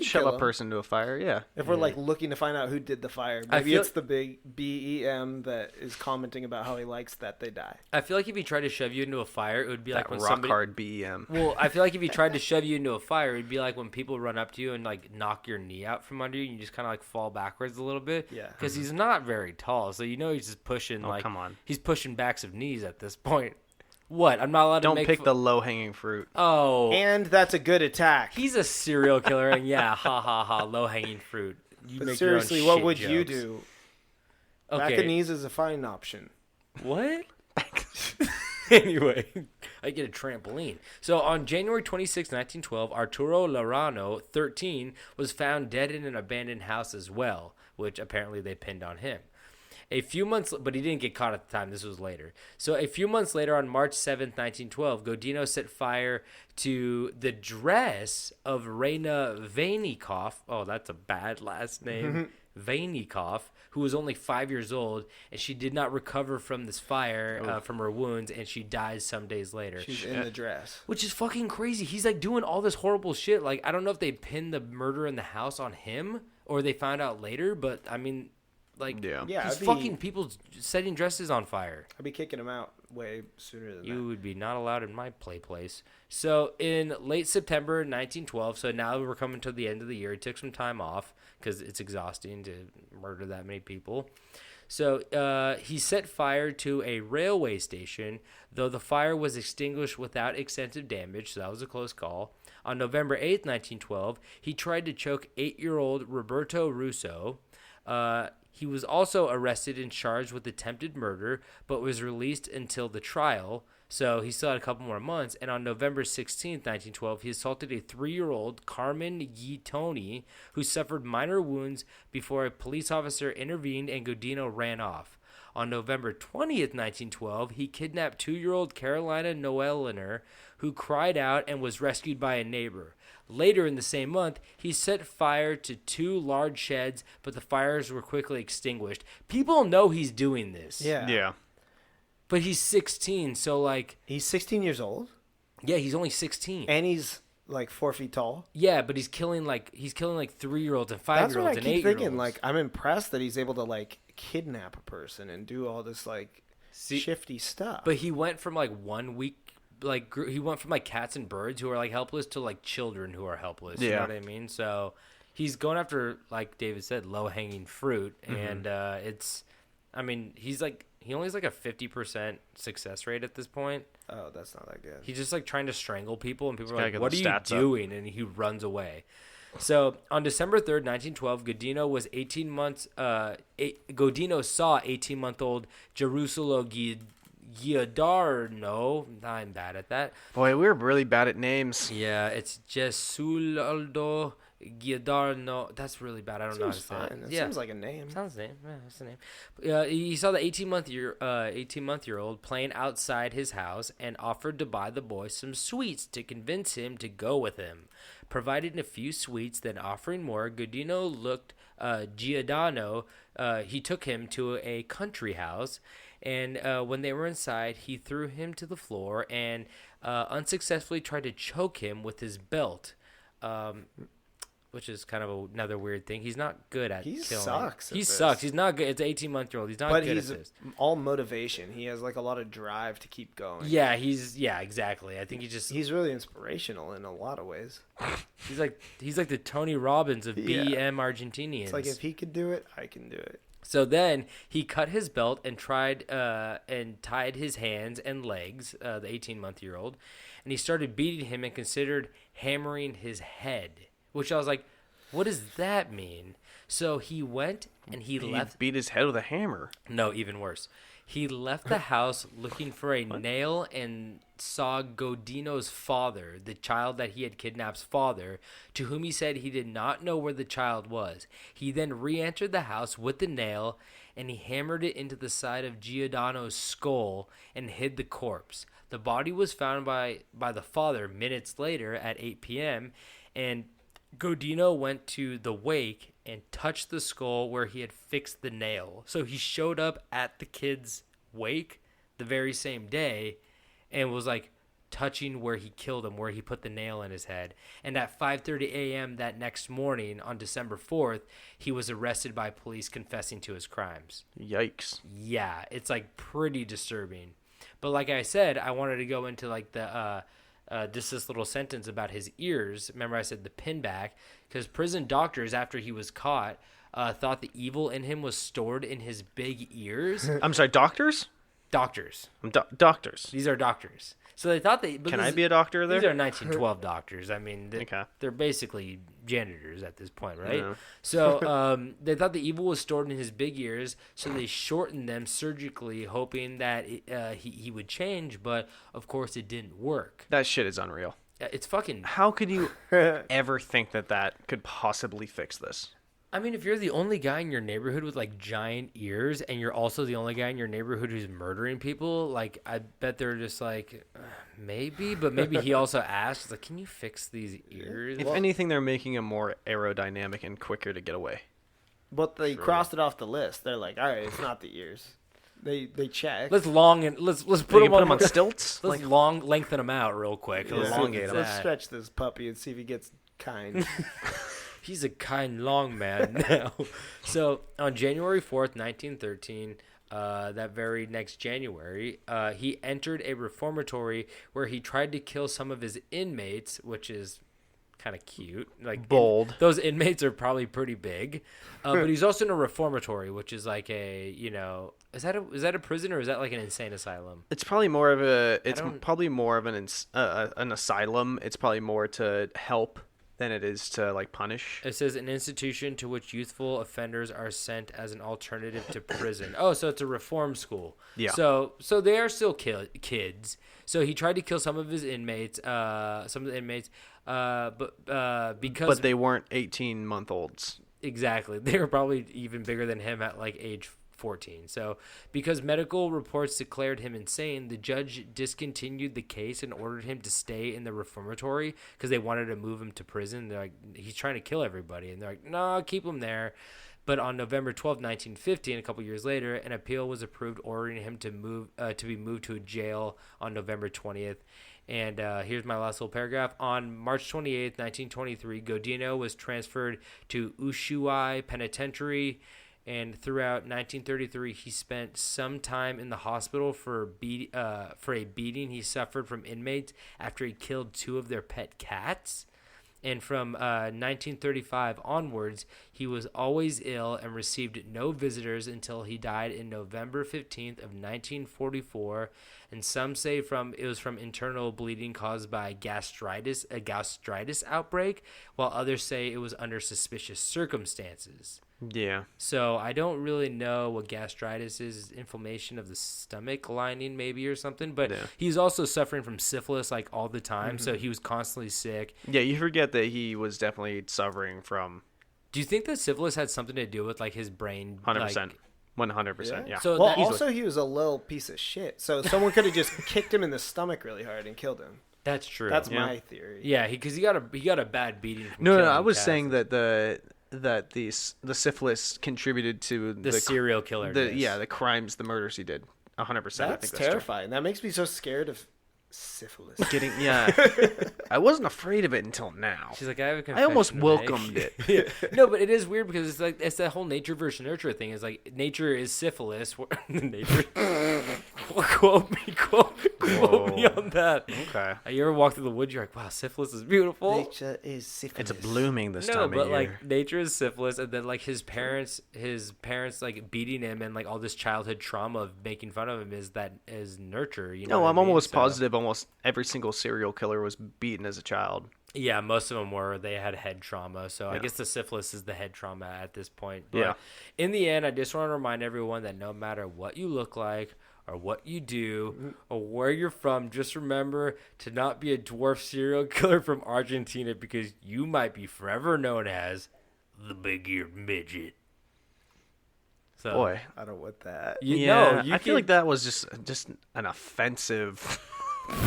shove kill a him. person to a fire, yeah. If we're like looking to find out who did the fire, I maybe feel- it's the big BEM that is commenting about how he likes that they die. I feel like if he tried to shove you into a fire, it would be like That when rock somebody... hard BEM. Well, I feel like if he tried to shove you into a fire, it'd be like when people run up to you and like knock your knee out from under you, and you just kind of like fall backwards a little bit. Yeah. Because he's not very tall, so he's just pushing Oh, like come on. he's pushing backs of knees at this point. What? I'm not allowed to Don't make pick the low-hanging fruit. Oh, And that's a good attack. he's a serial killer, and yeah, ha ha ha, low hanging fruit. You But make seriously, your own what shit would you jokes. do? Okay. Back and knees is a fine option. What? Anyway, I get a trampoline. So on January 26, 1912, Arturo Lorano, 13, was found dead in an abandoned house as well, which apparently they pinned on him. A few months, but he didn't get caught at the time. This was later. So a few months later, on March 7th, 1912, Godino set fire to the dress of Reina Vainikoff. Oh, that's a bad last name. Vainikoff, who was only 5 years old, and she did not recover from this fire from her wounds, and she dies some days later. She's in the dress. Which is fucking crazy. He's like doing all this horrible shit. Like, I don't know if they pinned the murder in the house on him or they found out later, but I mean, like, Yeah. Yeah, he's I'd be- fucking people setting dresses on fire. I'd be kicking him out way sooner than You would be not allowed in my place. So in late September 1912, so now we're coming to the end of the year. He took some time off because it's exhausting to murder that many people. So he set fire to a railway station, though the fire was extinguished without extensive damage, so that was a close call. On November 8th, 1912, he tried to choke 8-year-old Roberto Russo. He was also arrested and charged with attempted murder, but was released until the trial. So he still had a couple more months. And on November 16th, 1912, he assaulted a 3-year-old Carmen Guitoni, who suffered minor wounds before a police officer intervened and Godino ran off. On November 20th, 1912, he kidnapped 2-year-old Carolina Noeliner, who cried out and was rescued by a neighbor. Later in the same month, he set fire to 2 large sheds, but the fires were quickly extinguished. People know he's doing this. Yeah. Yeah. But he's 16, so like, He's 16 years old, yeah, he's only 16. and he's like 4 feet tall. Yeah, but he's killing like 3-year-olds and 5-year-olds That's what I and keep 8-year-olds. thinking. Like, I'm impressed that he's able to like kidnap a person and do all this like shifty stuff. But he went from like 1 week, like he went from like cats and birds who are like helpless to like children who are helpless. You know Yeah. what I mean? So he's going after, like David said, low hanging fruit, and it's, I mean, he only has like a 50% success rate at this point. Oh, that's not that good. He's just like trying to strangle people, and people gotta are like, get "What are the you stats up." doing?" And he runs away. So on December 3rd, 1912, Godino was 18 months. Godino saw 18-month-old Jerusalem Giordano. I'm bad at that. Boy, we're really bad at names. Yeah, it's Jesualdo Giordano. That's really bad. I don't know how to Seems say fine. it. That Yeah. seems like a name. Sounds the name. Yeah, that's the name. He saw the 18-month-year-old playing outside his house and offered to buy the boy some sweets to convince him to go with him. Providing a few sweets, then offering more, Godino looked Giordano. He took him to a country house, and when they were inside, he threw him to the floor and unsuccessfully tried to choke him with his belt. Which is kind of another weird thing. He's not good at He killing. sucks at He this. sucks. He's not good. It's an 18-month-year-old. He's not But good he's at this. all motivation. He has like a lot of drive to keep going. Yeah, exactly. I think He's really inspirational in a lot of ways. he's like the Tony Robbins of Yeah. BM Argentinians. It's like if he could do it, I can do it. So then he cut his belt and tried and tied his hands and legs, the 18-month-year-old, and he started beating him and considered hammering his head, which I was like, what does that mean? So he went and he left. Beat his head with a hammer. No, even worse. He left the house looking for a nail and saw Godino's father, the child that he had kidnaped's father, to whom he said he did not know where the child was. He then re-entered the house with the nail, and he hammered it into the side of Giordano's skull and hid the corpse. The body was found by the father minutes later at 8 p.m., and Godino went to the wake and touched the skull where he had fixed the nail. So he showed up at the kid's wake the very same day and was like touching where he killed him, where he put the nail in his head. And at 5:30 a.m. that next morning on December 4th, he was arrested by police confessing to his crimes. Yikes. Yeah, it's like pretty disturbing. But like I said, I wanted to go into like the just this little sentence about his ears. Remember I said the pin back? Because prison doctors, after he was caught, thought the evil in him was stored in his big ears. I'm sorry, doctors? doctors. Doctors. These are doctors. So they thought Can I be a doctor there? These are 1912 doctors. I mean, Okay. they're basically janitors at this point, right? Yeah. So they thought the evil was stored in his big ears, so they shortened them surgically, hoping that he would change. But of course, it didn't work. That shit is unreal. It's fucking. How could you ever think that could possibly fix this? I mean, if you're the only guy in your neighborhood with like giant ears, and you're also the only guy in your neighborhood who's murdering people, like I bet they're just like, maybe, but maybe he also asked, like, can you fix these ears? If anything, they're making him more aerodynamic and quicker to get away. But they crossed it off the list. They're like, all right, it's not the ears. They check. Let's put Put him him on stilts. Let's lengthen them out real quick. Let's elongate him. Let's stretch this puppy and see if he gets kind. He's a kind long man now. So on January 4th, 1913, that very next January, he entered a reformatory where he tried to kill some of his inmates, which is kind of cute. Like Bold. Those inmates are probably pretty big. But he's also in a reformatory, which is like a, is that a prison or is that like an insane asylum? It's probably more of an asylum. It's probably more to help than it is to like punish. It says an institution to which youthful offenders are sent as an alternative to prison. Oh, so it's a reform school. Yeah. So they are still kids. So he tried to kill some of his inmates, but But they weren't 18-month-olds. Exactly. They were probably even bigger than him at like age 14. So because medical reports declared him insane, the judge discontinued the case and ordered him to stay in the reformatory because they wanted to move him to prison. They're like, he's trying to kill everybody. And they're like, no, keep him there. But on November 12, 1915, a couple years later, an appeal was approved ordering him to be moved to a jail on November 20th. And here's my last little paragraph. On March 28th, 1923, Godino was transferred to Ushuaia Penitentiary. And throughout 1933, he spent some time in the hospital for a beating he suffered from inmates after he killed 2 of their pet cats. And from 1935 onwards, he was always ill and received no visitors until he died in November 15th of 1944. And some say it was from internal bleeding caused by a gastritis outbreak, while others say it was under suspicious circumstances. Yeah. So I don't really know what gastritis is. It's inflammation of the stomach lining maybe or something. But he's also suffering from syphilis like all the time. So he was constantly sick. Yeah, you forget that he was definitely suffering from... Do you think that syphilis had something to do with like his brain? 100%. 100%, yeah. So Well, also he was a little piece of shit. So someone could have just kicked him in the stomach really hard and killed him. That's true. That's my theory. Yeah, because he got a bad beating. From No, killing I was cats. saying that the syphilis contributed to the serial killer. the crimes, the murders he did. 100%. I think That's terrifying. That makes me so scared of syphilis. I wasn't afraid of it until now. She's like, I have a I confession almost to make. welcomed it. Yeah. No, but it is weird because it's that whole nature versus nurture thing. It's like nature is syphilis. Nature. quote me on that. Okay. You ever walk through the woods? You're like, wow, syphilis is beautiful. Nature is syphilis. It's blooming this No, time but of year. like nature is syphilis, and then like his parents like beating him, and like all this childhood trauma of making fun of him is nurture. You know? No, what I'm I mean? almost So- positive almost every single serial killer was beaten as a child. Yeah, most of them were. They had head trauma. So I Yeah. guess the syphilis is the head trauma at this point. But Yeah. in the end, I just want to remind everyone that no matter what you look like or what you do or where you're from, just remember to not be a dwarf serial killer from Argentina because you might be forever known as the Big-Eared Midget. So, Boy. I don't want that. I feel like that was just an offensive...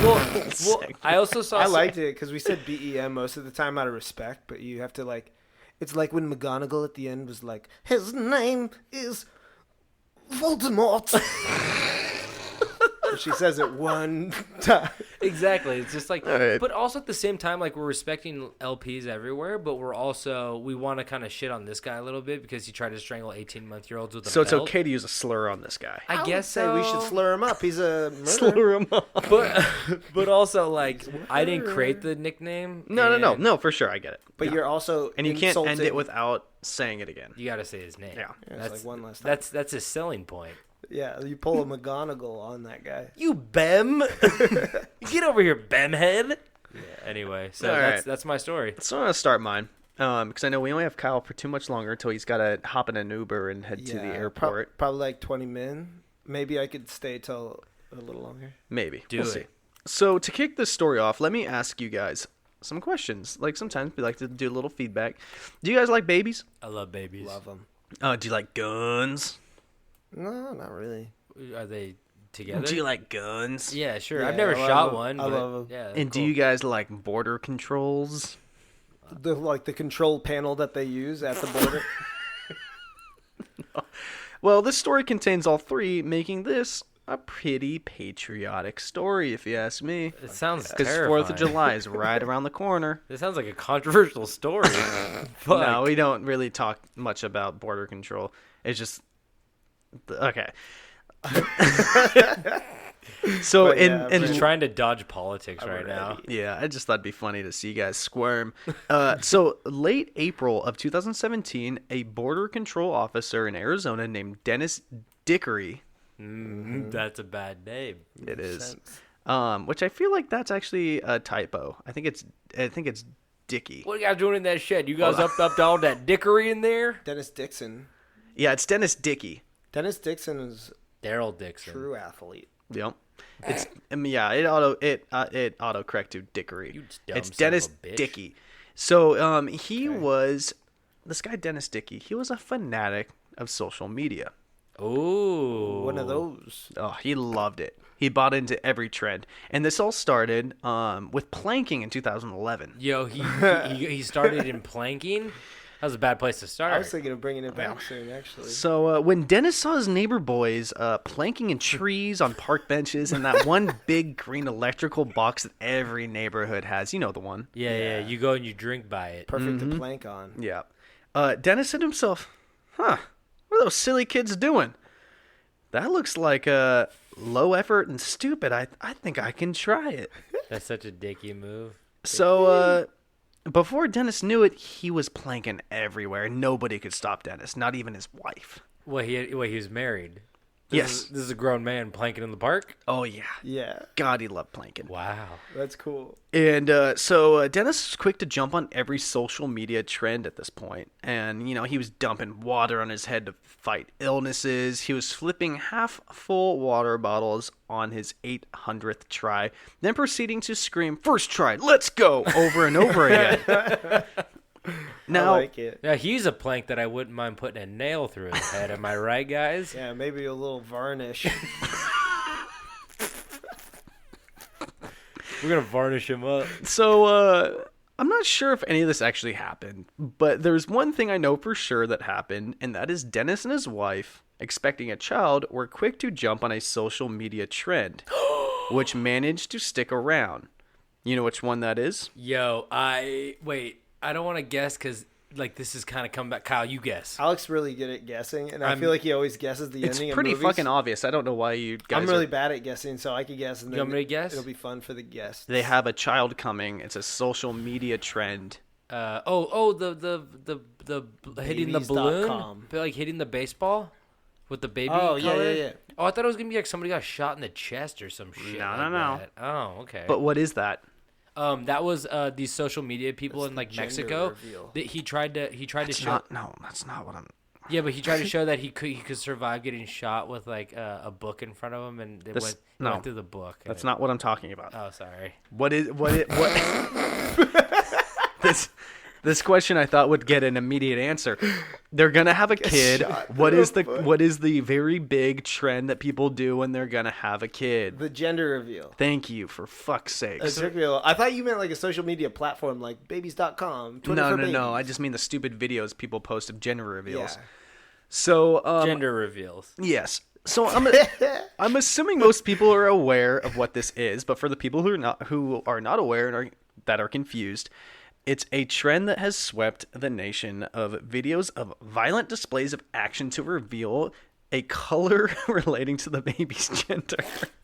Well, I also saw... I liked it because we said BEM most of the time out of respect, but you have to like... It's like when McGonagall at the end was like, his name is Voldemort. She says it one time. Exactly. It's just like, right. but also at the same time, like we're respecting LPs everywhere, but we want to kind of shit on this guy a little bit because he tried to strangle 18-month-olds with a So it's belt. okay to use a slur on this guy. I guess say so. we should slur him up. He's a murderer. Slur him up. but also like I didn't create the nickname. No, for sure, I get it. But you're also And you can't end insulting- it without saying it again. You got to say his name. Yeah. Yeah, it's like one last time. That's his selling point. Yeah, you pull a McGonagall on that guy. You Bem, get over here, Bemhead. Yeah. Anyway, so All right. that's my story. So I'm gonna start mine. Because I know we only have Kyle for too much longer until he's got to hop in an Uber and head to the airport. Probably like 20 min. Maybe I could stay till a little longer. Maybe. Do We'll it. see. So to kick this story off, let me ask you guys some questions. Like sometimes we like to do a little feedback. Do you guys like babies? I love babies. Love them. Do you like guns? No, not really. Are they together? Do you like guns? Yeah, sure. Yeah, I've never I love shot 'em. one. I But love 'em. yeah, And do cool. you guys like border controls? The control panel that they use at the border. Well, this story contains all three, making this a pretty patriotic story, if you ask me. It sounds Because terrifying. 4th of July is right around the corner. This sounds like a controversial story. Fuck. No, we don't really talk much about border control. It's just okay. So But in yeah, in Just trying to dodge politics right now. yeah, I just thought it'd be funny to see you guys squirm. So late April of 2017, a border control officer in Arizona named Dennis Dickery. That's a bad name. It is. Sense. Which I feel like that's actually a typo. I think it's Dicky. What are you guys doing in that shed? You guys up to all that dickery in there? Dennis Dixon. Yeah, it's Dennis Dickey. Dennis Dixon is Daryl Dixon. a true athlete. Yep. It's it auto correct to Dickery. You dumb It's son of Dennis a bitch. Dickey. So he was this guy Dennis Dickey. He was a fanatic of social media. Ooh. One of those. Oh, he loved it. He bought into every trend, and this all started with planking in 2011. Yo, he started in planking. That was a bad place to start. I was thinking of bringing it back soon, actually. So when Dennis saw his neighbor boys planking in trees on park benches and that one big green electrical box that every neighborhood has, you know the one. Yeah. You go and you drink by it. Perfect to plank on. Yeah. Dennis said to himself, what are those silly kids doing? That looks like low effort and stupid. I think I can try it. That's such a dicky move. So before Dennis knew it, he was planking everywhere. Nobody could stop Dennis, not even his wife. Well, he was married. Yes. This is a grown man planking in the park. Oh, yeah. Yeah, God, he loved planking. Wow. that's cool. And so Dennis was quick to jump on every social media trend at this point. And, he was dumping water on his head to fight illnesses. He was flipping half-full water bottles on his 800th try, then proceeding to scream, "First try, let's go," over and over again. Now, I like it. Yeah, he's a plank that I wouldn't mind putting a nail through his head. Am I right, guys? Yeah, maybe a little varnish. We're gonna varnish him up. so I'm not sure if any of this actually happened, but there's one thing I know for sure that happened, and that is Dennis and his wife, expecting a child, were quick to jump on a social media trend, which managed to stick around. You know which one that is? Yo, I don't want to guess because this is kind of coming back. Kyle, you guess. Alex really good at guessing, and I feel like he always guesses the It's ending pretty of movies. fucking obvious. I don't know why you guys I'm really are- bad at guessing, so I could guess. And You then want me to guess? It'll be fun for the guests. They have a child coming. It's a social media trend. The hitting the balloon, Babies.com. like hitting the baseball with the baby. Oh, yeah, color? yeah. Oh, I thought it was gonna be like somebody got shot in the chest or some shit. No, like no, no. that. Oh, okay. But what is that? That was these social media people in the gender Mexico. reveal. That he tried to show. That's not what I'm. Yeah, but he tried to show that he could survive getting shot with a book in front of him, and it This- went no. through the book. and That's it- not what I'm talking about. Oh, sorry. What? This question I thought would get an immediate answer. They're gonna have a kid. shot What through is a the book. what is the very big trend that people do when they're gonna have a kid? The gender reveal. Thank you, for fuck's A sakes. gender reveal. I thought you meant like a social media platform like babies.com. Twitter No, for no, no. babies. I just mean the stupid videos people post of gender reveals. Yeah. So, Gender reveals. yes. So I'm assuming most people are aware of what this is, but for the people who are not aware and that are confused, it's a trend that has swept the nation of videos of violent displays of action to reveal a color relating to the baby's gender.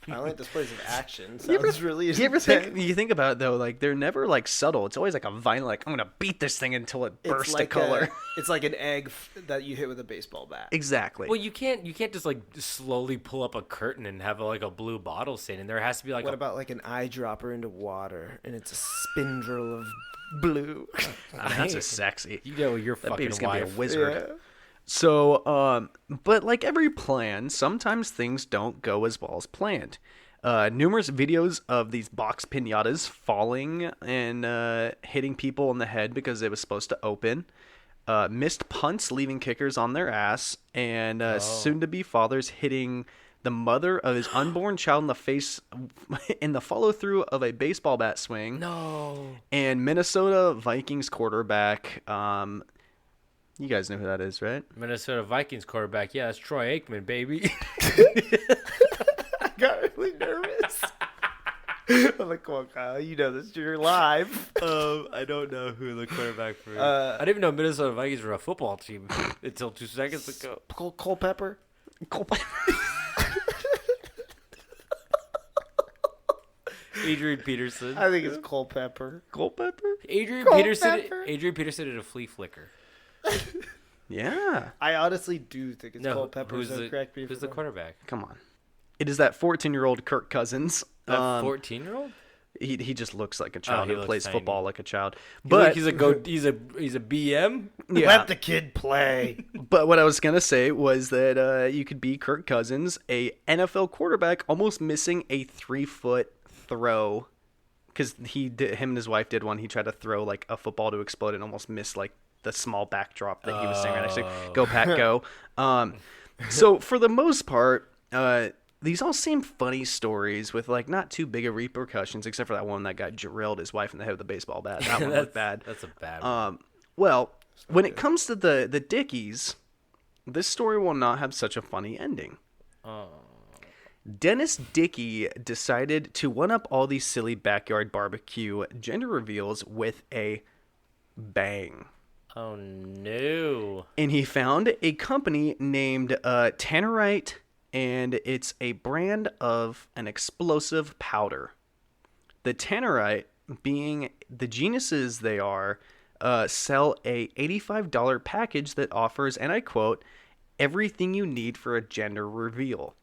I like displays of action. You ever, Sounds really you ever intense. think? You think about it though, like they're never like subtle. It's always like a violent, like I'm gonna beat this thing until it It's bursts like a color. It's like an egg that you hit with a baseball bat. Exactly. Well, you can't just like slowly pull up a curtain and have like a blue bottle stain, and there has to be like What about like an eyedropper into water and it's a spindle of blue? That's just sexy. you know your That fucking baby's gonna be wife. a wizard. Yeah. So, but like every plan, sometimes things don't go as well as planned. Numerous videos of these box pinatas falling and hitting people in the head because it was supposed to open. Missed punts leaving kickers on their ass, and soon-to-be fathers hitting the mother of his unborn child in the face in the follow-through of a baseball bat swing. No. And Minnesota Vikings quarterback. You guys know who that is, right? Minnesota Vikings quarterback. Yeah, that's Troy Aikman, baby. I got really nervous. I'm like, come on, Kyle, you know this. You're live. I don't know who the quarterback for. I didn't even know Minnesota Vikings were a football team until 2 seconds ago. Culpepper. Adrian Peterson. I think it's Culpepper. Culpepper? Adrian Culpepper. Peterson did a flea flicker. Yeah. I honestly do think it's No, Culpepper. who's So the correct me if who's I'm the wrong. quarterback? Come on. It is that 14-year-old Kirk Cousins. That 14-year-old? He just looks like a child he who looks plays tiny. football like a child. But But he's a BM. yeah. Let the kid play. But what I was gonna say was that you could be Kirk Cousins, a NFL quarterback, almost missing a 3-foot throw, because him and his wife did one. He tried to throw like a football to explode and almost missed like the small backdrop that he was standing right next to. Go Pack, go! So for the most part, these all seem funny stories with like not too big of repercussions, except for that one that guy drilled his wife in the head with a baseball bat. That one looked bad. That's a bad one. Well, when it comes to the Dickies, this story will not have such a funny ending. Dennis Dickey decided to one-up all these silly backyard barbecue gender reveals with a bang. Oh, no. And he found a company named Tannerite, and it's a brand of an explosive powder. The Tannerite, being the geniuses they are, sell a $85 package that offers, and I quote, everything you need for a gender reveal.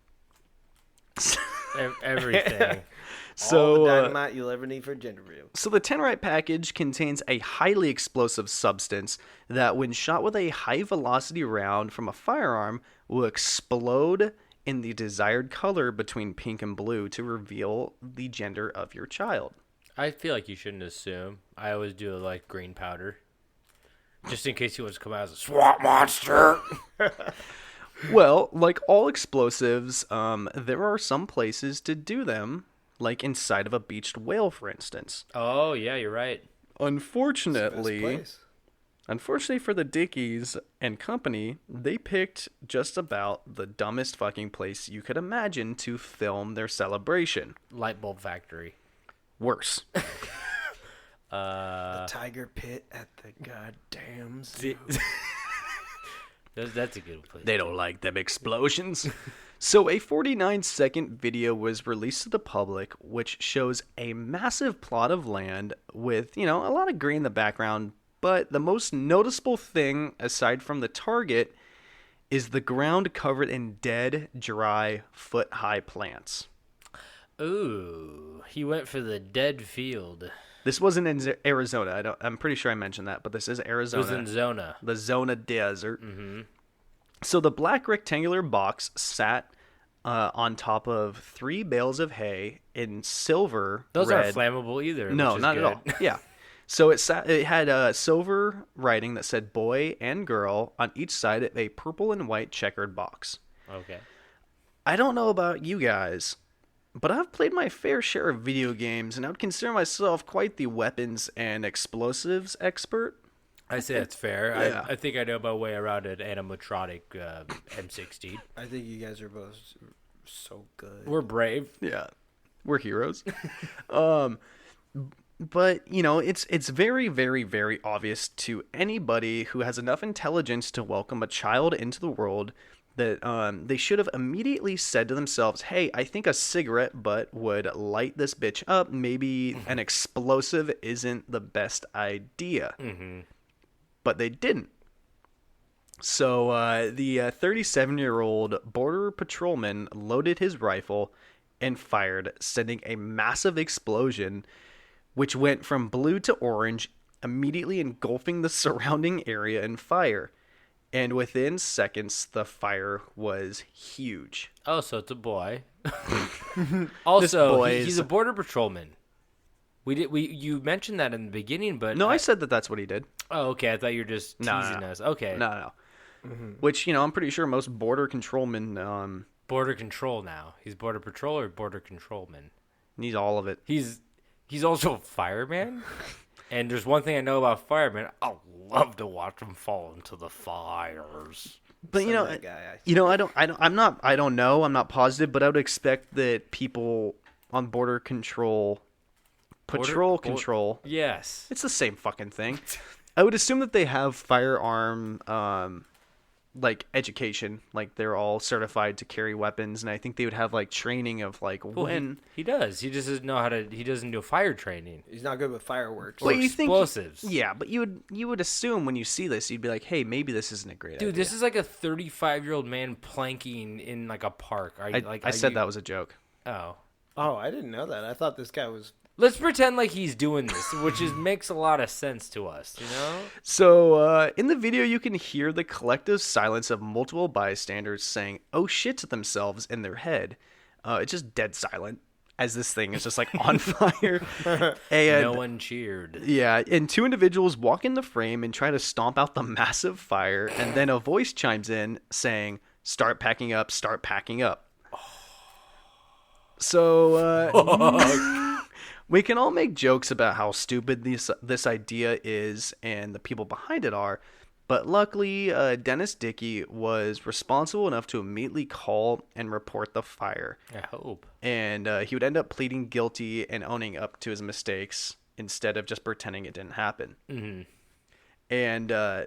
Everything. All So, the dynamite you'll ever need for a gender reveal. So the Tannerite package contains a highly explosive substance that, when shot with a high-velocity round from a firearm, will explode in the desired color between pink and blue to reveal the gender of your child. I feel like you shouldn't assume. I always do like green powder. Just in case he wants to come out as a swamp monster. Well, like all explosives, there are some places to do them, like inside of a beached whale, for instance. Oh, yeah, you're right. Unfortunately, Best Unfortunately for the Dickies and company, they picked just about the dumbest fucking place you could imagine to film their celebration. Light bulb factory. Worse. The tiger pit at the goddamn zoo. That's a good place. They don't like them explosions. So a 49-second video was released to the public, which shows a massive plot of land with, a lot of green in the background. But the most noticeable thing, aside from the target, is the ground covered in dead, dry, foot-high plants. Ooh, he went for the dead field. This wasn't in Arizona. I'm pretty sure I mentioned that, but this is Arizona. It was in Zona. The Zona Desert. Mm-hmm. So the black rectangular box sat on top of 3 bales of hay in silver. Those red. aren't flammable either. No, which is not good. at all. Yeah. So it had silver writing that said boy and girl on each side of a purple and white checkered box. Okay. I don't know about you guys, but I've played my fair share of video games, and I would consider myself quite the weapons and explosives expert. I say that's fair. Yeah. I think I know my way around an animatronic M16. I think you guys are both so good. We're brave. Yeah, we're heroes. But, it's very, very, very obvious to anybody who has enough intelligence to welcome a child into the world that they should have immediately said to themselves, hey, I think a cigarette butt would light this bitch up. Maybe an explosive isn't the best idea. But they didn't. So the 37-year-old border patrolman loaded his rifle and fired, sending a massive explosion, which went from blue to orange, immediately engulfing the surrounding area in fire. And within seconds, the fire was huge. Oh, so it's a boy. Also, he's a border patrolman. You mentioned that in the beginning, but No, I said that's what he did. Oh, okay. I thought you were just teasing us. Okay. No. Which, I'm pretty sure most border controlmen... Border control now. He's border patrol or border controlman? Needs all of it. He's also a fireman. And there's one thing I know about firemen. I love to watch them fall into the fires. But I don't know. I'm not positive, but I would expect that people on border control, control. Yes, it's the same fucking thing. I would assume that they have firearm education, like they're all certified to carry weapons, and I think they would have training of when he does. He just doesn't know how to. He doesn't do fire training. He's not good with fireworks or explosives. But you would assume when you see this, you'd be like, hey, maybe this isn't a great idea. Dude, this is like a 35-year-old man planking in a park. I said that was a joke. Oh, I didn't know that. I thought this guy was. Let's pretend like he's doing this, which makes a lot of sense to us, So, in the video, you can hear the collective silence of multiple bystanders saying, oh shit, to themselves in their head. It's just dead silent as this thing is just on fire. And no one cheered. Yeah, and two individuals walk in the frame and try to stomp out the massive fire, and then a voice chimes in saying, start packing up, start packing up. So, we can all make jokes about how stupid this idea is and the people behind it are, but luckily, Dennis Dickey was responsible enough to immediately call and report the fire. I hope. And he would end up pleading guilty and owning up to his mistakes instead of just pretending it didn't happen. Mm-hmm. And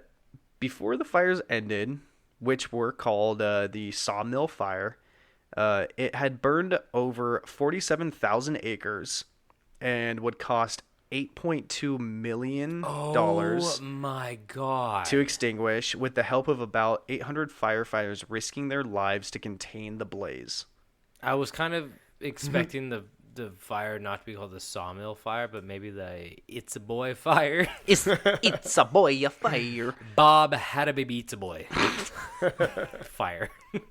before the fires ended, which were called the Sawmill Fire, it had burned over 47,000 acres and would cost $8.2 million Oh my God. to extinguish, with the help of about 800 firefighters risking their lives to contain the blaze. I was kind of expecting the fire not to be called the Sawmill Fire, but maybe the It's a Boy Fire. It's a boy, a fire. Bob had a baby, it's a boy. Fire.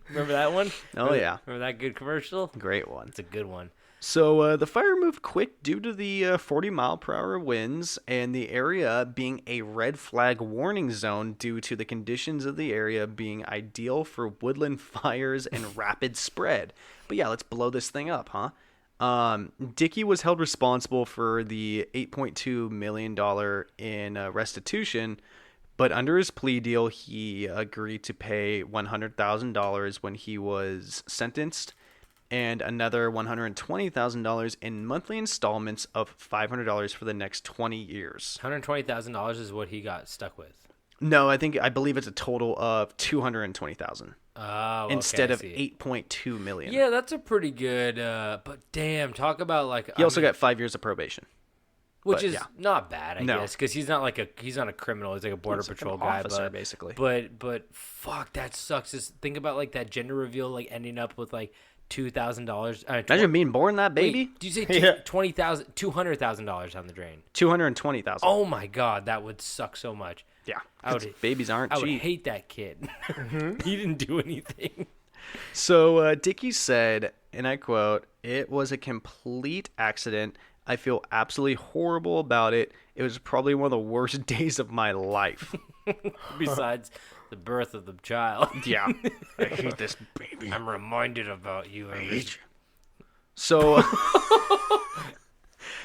Remember that one? Oh, yeah. Remember that good commercial? Great one. It's a good one. So the fire moved quick due to the 40-mile-per-hour winds and the area being a red flag warning zone due to the conditions of the area being ideal for woodland fires and rapid spread. But yeah, let's blow this thing up, huh? Dickey was held responsible for the $8.2 million in restitution, but under his plea deal, he agreed to pay $100,000 when he was sentenced, and another $120,000 in monthly installments of $500 for the next 20 years. $120,000 is what he got stuck with. No, I believe it's a total of $220,000. Oh, okay, instead of $8.2 million. Yeah, that's a pretty good. But damn, talk about he also got 5 years of probation, which is not bad, I guess, because he's not a criminal. He's like a border patrol guy, officer, basically. But fuck, that sucks. Just think about that gender reveal, ending up with $2,000. Imagine being born that baby. Wait, did you say $200,000 on the drain? $220,000. Oh my God, that would suck so much. Yeah, babies aren't cheap. I would hate that kid. He didn't do anything. So Dickey said, and I quote, "It was a complete accident. I feel absolutely horrible about it. It was probably one of the worst days of my life." Besides the birth of the child. Yeah. I hate this baby. I'm reminded about you. I hate you. So,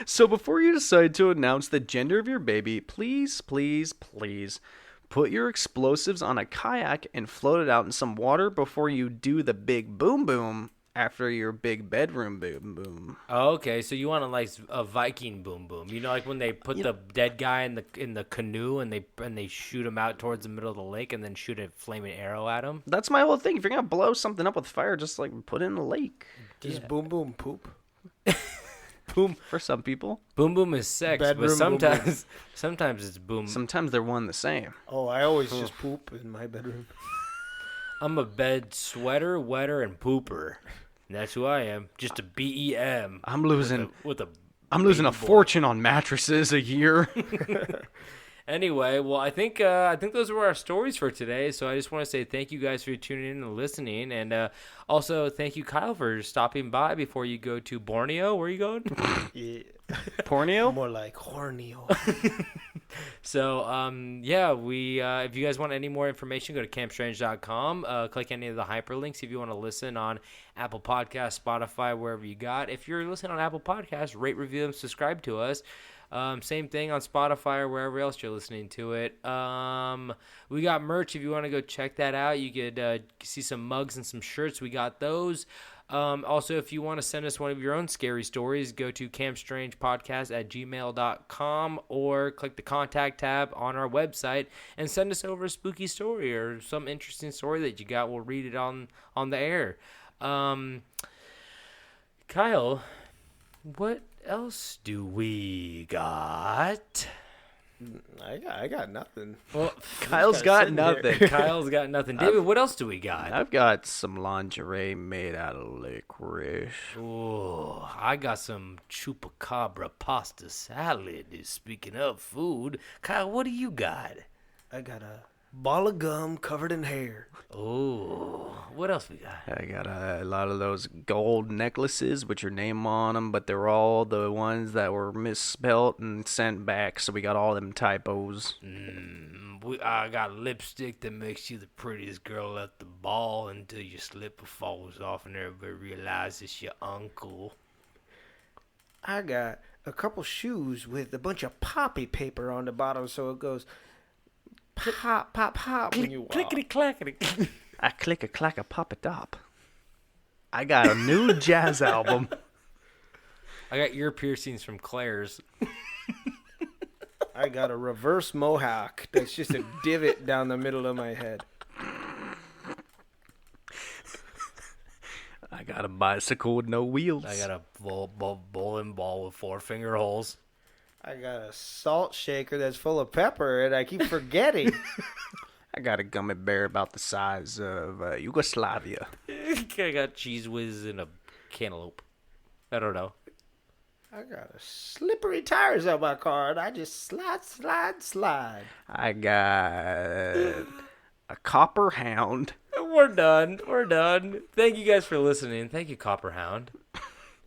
so before you decide to announce the gender of your baby, please, please, please put your explosives on a kayak and float it out in some water before you do the big boom boom after your big bedroom boom boom. Oh, okay, so you want like a Viking boom boom? You know, like when they put the dead guy in the canoe and they shoot him out towards the middle of the lake and then shoot a flaming arrow at him. That's my whole thing. If you're gonna blow something up with fire, just like put it in a lake. Does boom boom poop? Boom for some people. Boom boom is sex, Bedroom but boom boom. sometimes it's boom. Sometimes they're one the same. Oh, I always just poop in my bedroom. I'm a bed sweater, wetter, and pooper. And that's who I am. Just a BEM. I'm losing I'm losing a fortune on mattresses a year. Anyway, well, I think those were our stories for today. So I just want to say thank you guys for tuning in and listening, and also thank you, Kyle, for stopping by before you go to Borneo. Where are you going? Yeah. Porneo? More like horneo. So, we if you guys want any more information, go to campstrange.com. Click any of the hyperlinks if you want to listen on Apple Podcasts, Spotify, wherever you got. If you're listening on Apple Podcasts, rate, review, and subscribe to us. Same thing on Spotify or wherever else you're listening to it. We got merch if you want to go check that out. You could see some mugs and some shirts. We got those. Also, if you want to send us one of your own scary stories, go to campstrangepodcast@gmail.com or click the contact tab on our website and send us over a spooky story or some interesting story that you got. We'll read it on the air. Kyle, what else do we got? I got nothing. Well, Kyle's got nothing. Kyle's got nothing. David, what else do we got? I've got some lingerie made out of licorice. Oh, I got some chupacabra pasta salad. Speaking of food, Kyle, what do you got? I got a ball of gum covered in hair. Oh, what else we got? I got a lot of those gold necklaces with your name on them, but they're all the ones that were misspelt and sent back, so we got all them typos. I got lipstick that makes you the prettiest girl at the ball until your slipper falls off and everybody realizes it's your uncle. I got a couple shoes with a bunch of poppy paper on the bottom, so it goes pop, pop, pop when you walk. Clickety clackety. I click a clack a pop a dop. I got a new jazz album. I got ear piercings from Claire's. I got a reverse mohawk that's just a divot down the middle of my head. I got a bicycle with no wheels. I got a bowling ball with 4 finger holes. I got a salt shaker that's full of pepper, and I keep forgetting. I got a gummy bear about the size of Yugoslavia. I got cheese whiz and a cantaloupe. I don't know. I got a slippery tires on my car, and I just slide. I got a copper hound. We're done. Thank you guys for listening. Thank you, Copperhound.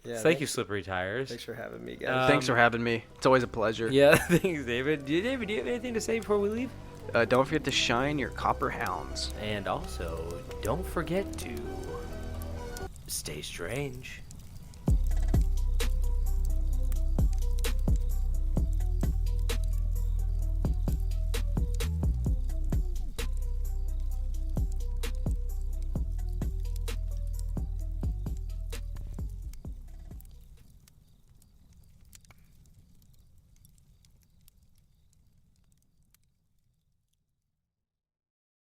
Yeah, Thank you, Slippery Tires. Thanks for having me, guys. Thanks for having me. It's always a pleasure. Yeah, thanks, David. David, do you have anything to say before we leave? Don't forget to shine your copper hounds. And also, don't forget to stay strange.